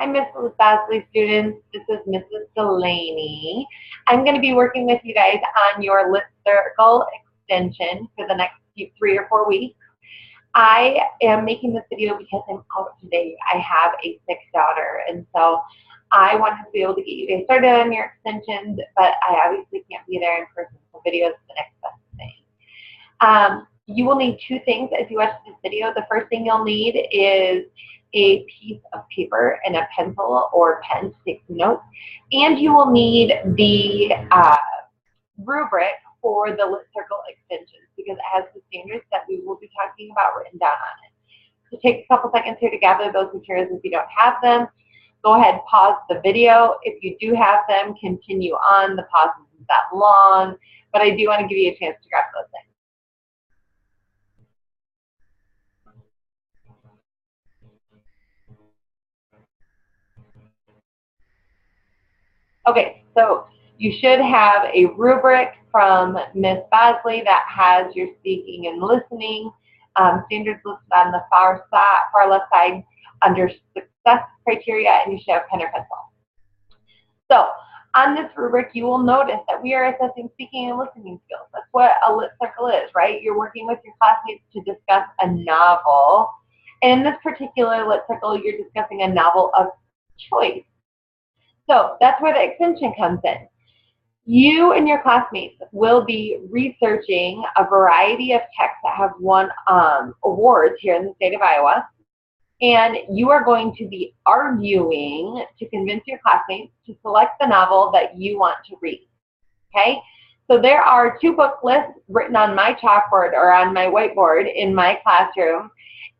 Hi, Mrs. Bosley students. This is Mrs. Delaney. I'm going to be working with you guys on your Lit Circle extension for the next 3 or 4 weeks. I am making this video because I'm out today. I have a sick daughter, and so I want to be able to get you guys started on your extensions, but I obviously can't be there in person, so video is the next best thing. You will need 2 things if you watch this video. The first thing you'll need is a piece of paper and a pencil or pen to take some notes, and you will need the rubric for the Lit Circle extensions because it has the standards that we will be talking about written down on it. So take a couple seconds here to gather those materials if you don't have them. Go ahead, pause the video. If you do have them, continue on. The pause isn't that long, but I do want to give you a chance to grab those things. Okay, so you should have a rubric from Miss Bosley that has your speaking and listening standards listed on the far left side under success criteria, and you should have pen or pencil. So on this rubric, you will notice that we are assessing speaking and listening skills. That's what a Lit Circle is, right? You're working with your classmates to discuss a novel. And in this particular Lit Circle, you're discussing a novel of choice. So that's where the extension comes in. You and your classmates will be researching a variety of texts that have won awards here in the state of Iowa, and you are going to be arguing to convince your classmates to select the novel that you want to read, okay? So there are 2 book lists written on my chalkboard or on my whiteboard in my classroom,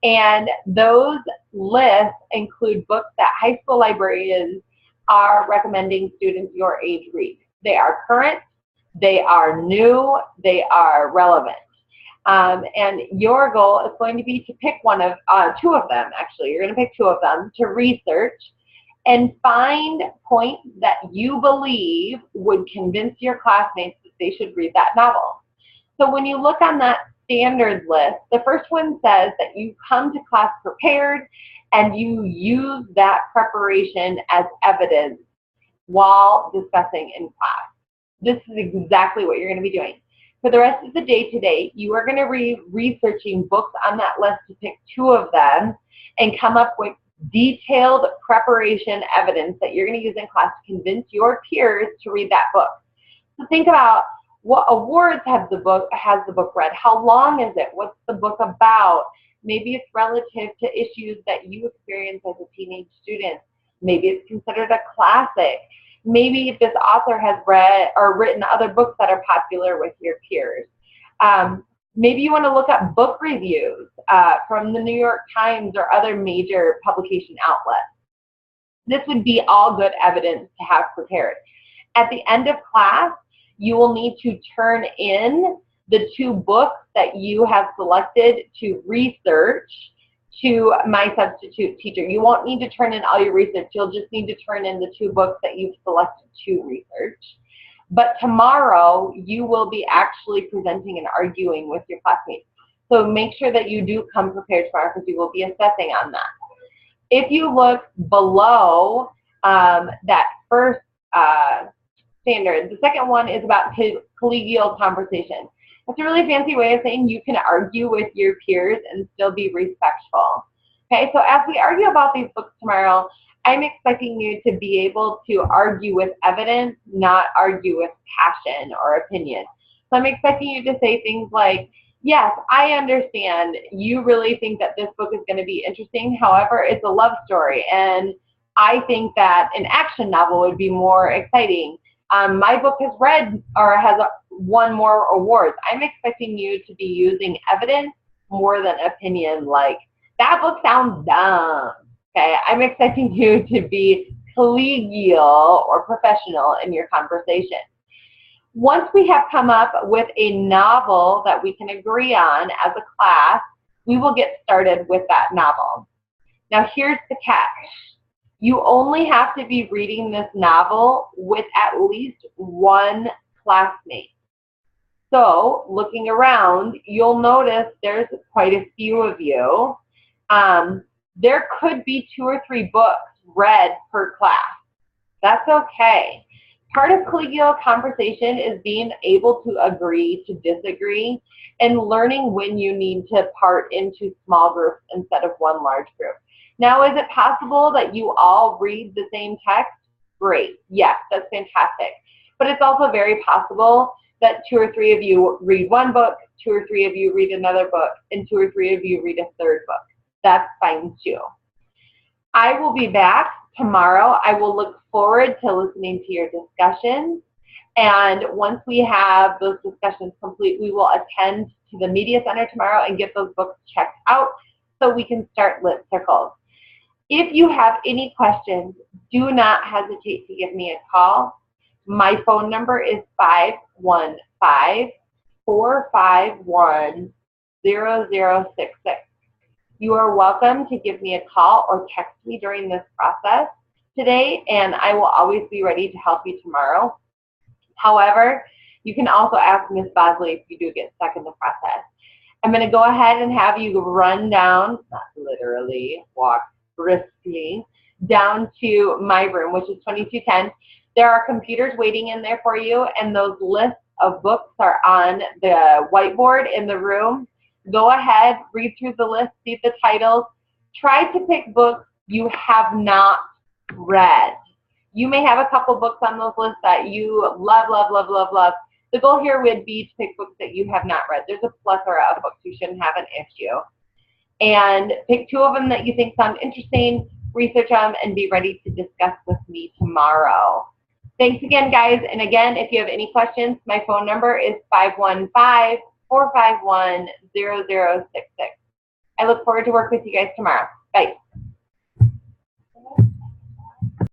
and those lists include books that high school librarians are recommending students your age read. They are current, they are new, they are relevant. And your goal is going to be to pick 2 of them, actually. You're going to pick 2 of them to research and find points that you believe would convince your classmates that they should read that novel. So when you look on that standard list, the first one says that you come to class prepared and you use that preparation as evidence while discussing in class. This is exactly what you're going to be doing. For the rest of the day today, you are going to be researching books on that list to pick 2 of them and come up with detailed preparation evidence that you're going to use in class to convince your peers to read that book. So think about what awards has the book read? How long is it? What's the book about? Maybe it's relative to issues that you experience as a teenage student. Maybe it's considered a classic. Maybe this author has read or written other books that are popular with your peers. Maybe you want to look up book reviews from the New York Times or other major publication outlets. This would be all good evidence to have prepared. At the end of class, you will need to turn in the 2 books that you have selected to research to my substitute teacher. You won't need to turn in all your research. You'll just need to turn in the 2 books that you've selected to research. But tomorrow, you will be actually presenting and arguing with your classmates. So make sure that you do come prepared tomorrow because you will be assessing on that. If you look below that first standard, the second one is about collegial conversation. It's a really fancy way of saying you can argue with your peers and still be respectful. Okay, so as we argue about these books tomorrow, I'm expecting you to be able to argue with evidence, not argue with passion or opinion. So I'm expecting you to say things like, yes, I understand you really think that this book is going to be interesting. However, it's a love story, and I think that an action novel would be more exciting. My book has won more awards. I'm expecting you to be using evidence more than opinion, like, that book sounds dumb. Okay, I'm expecting you to be collegial or professional in your conversation. Once we have come up with a novel that we can agree on as a class, we will get started with that novel. Now here's the catch. You only have to be reading this novel with at least 1 classmate. So looking around, you'll notice there's quite a few of you. There could be 2 or 3 books read per class. That's okay. Part of collegial conversation is being able to agree to disagree and learning when you need to part into small groups instead of one large group. Now, is it possible that you all read the same text? Great. Yes, that's fantastic. But it's also very possible that 2 or 3 of you read one book, 2 or 3 of you read another book, and 2 or 3 of you read a third book. That's fine too. I will be back tomorrow. I will look forward to listening to your discussions. And once we have those discussions complete, we will attend to the Media Center tomorrow and get those books checked out so we can start Lit Circles. If you have any questions, do not hesitate to give me a call. My phone number is 515-451-0066. You are welcome to give me a call or text me during this process today, and I will always be ready to help you tomorrow. However, you can also ask Ms. Bosley if you do get stuck in the process. I'm going to go ahead and have you run down, not literally, walk briskly, down to my room, which is 2210. There are computers waiting in there for you, and those lists of books are on the whiteboard in the room. Go ahead, read through the list, see the titles. Try to pick books you have not read. You may have a couple books on those lists that you love, love, love, love, love. The goal here would be to pick books that you have not read. There's a plethora of books. You shouldn't have an issue. And pick 2 of them that you think sound interesting, research them, and be ready to discuss with me tomorrow. Thanks again, guys. And again, if you have any questions, my phone number is 515-451-0066. I look forward to working with you guys tomorrow. Bye.